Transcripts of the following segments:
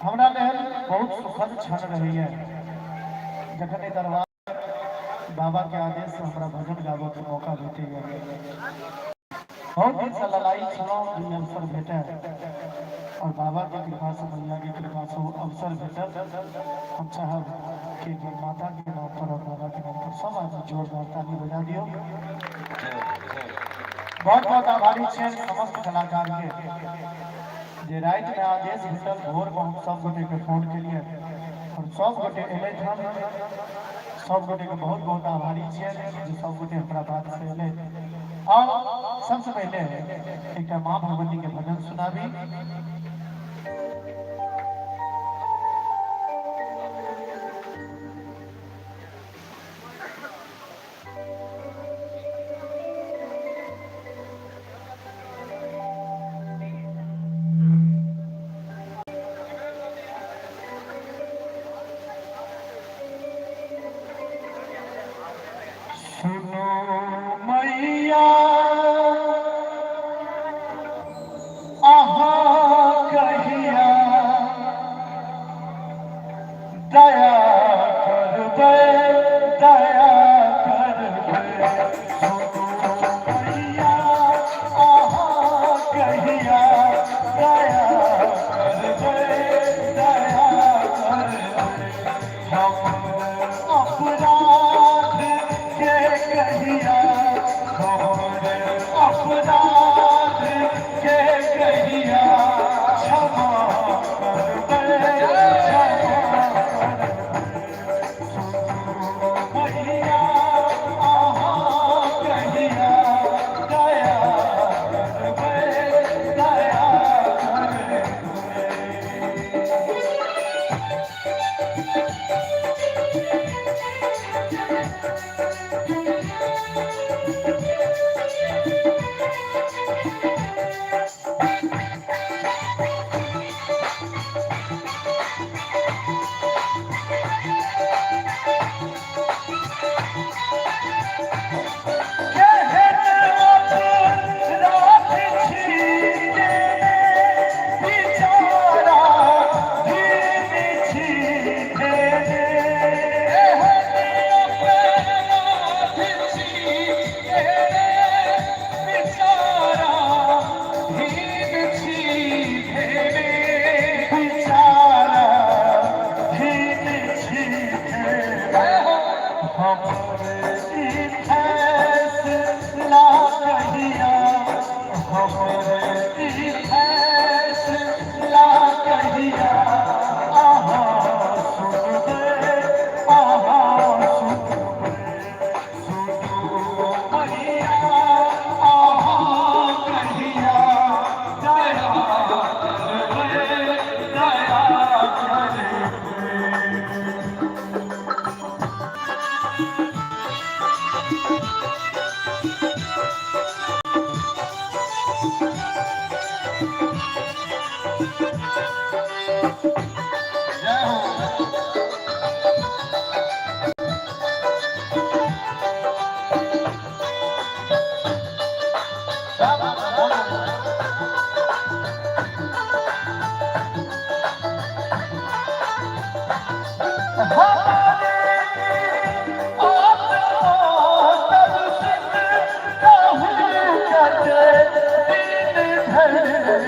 हमरा लेल बहुत सुखद क्षण रही है जखन दरबार बाबा के आदेश से हमरा भजन गाबे के मौका भेटैया। बहुत दिन से लड़ाई छलौं दुई अवसर भेटे और बाबा के कृपा से मैया के कृपा से अवसर भेटल। हम चाहब कि माता के नाम पर और बाबा के नाम पर सब आदमी जोरदार ताली बजा दियो। बहुत बहुत आभारी छे समस्त कलाकार के जे रात में आदेश भेटल भोर में हम सब गोटे के फोन के लिए और सब गोटे एले हम सब गोटे के बहुत बहुत आभारी छे जो सब गोटे हमरा बात से एले। और सबसे पहले एक माँ भगवती के भजन सुनाबी। सुनो मैया आहा कहिया दया करबे दया करबे। सुनो मैया आहा कहिया दया करबे दया करबे। हम अपराध के कहिया हमर अपराध के कहिया क्षमा करबे क्षमा करबे। सुनो मैया आहा कहिया दया करबे दया करबे।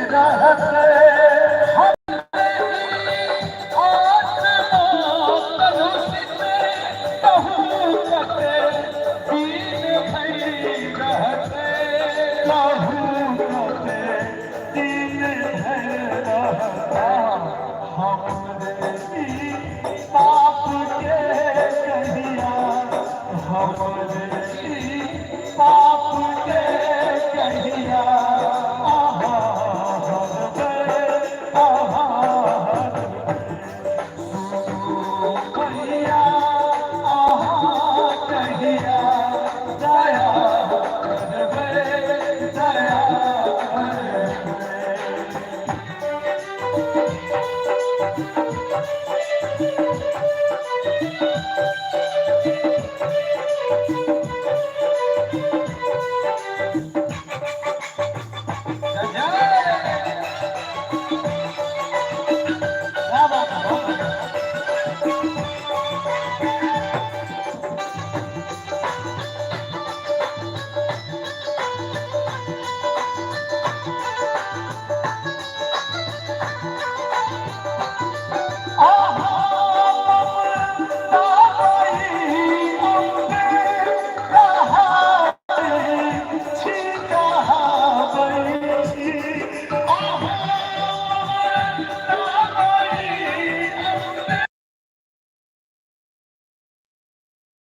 रहते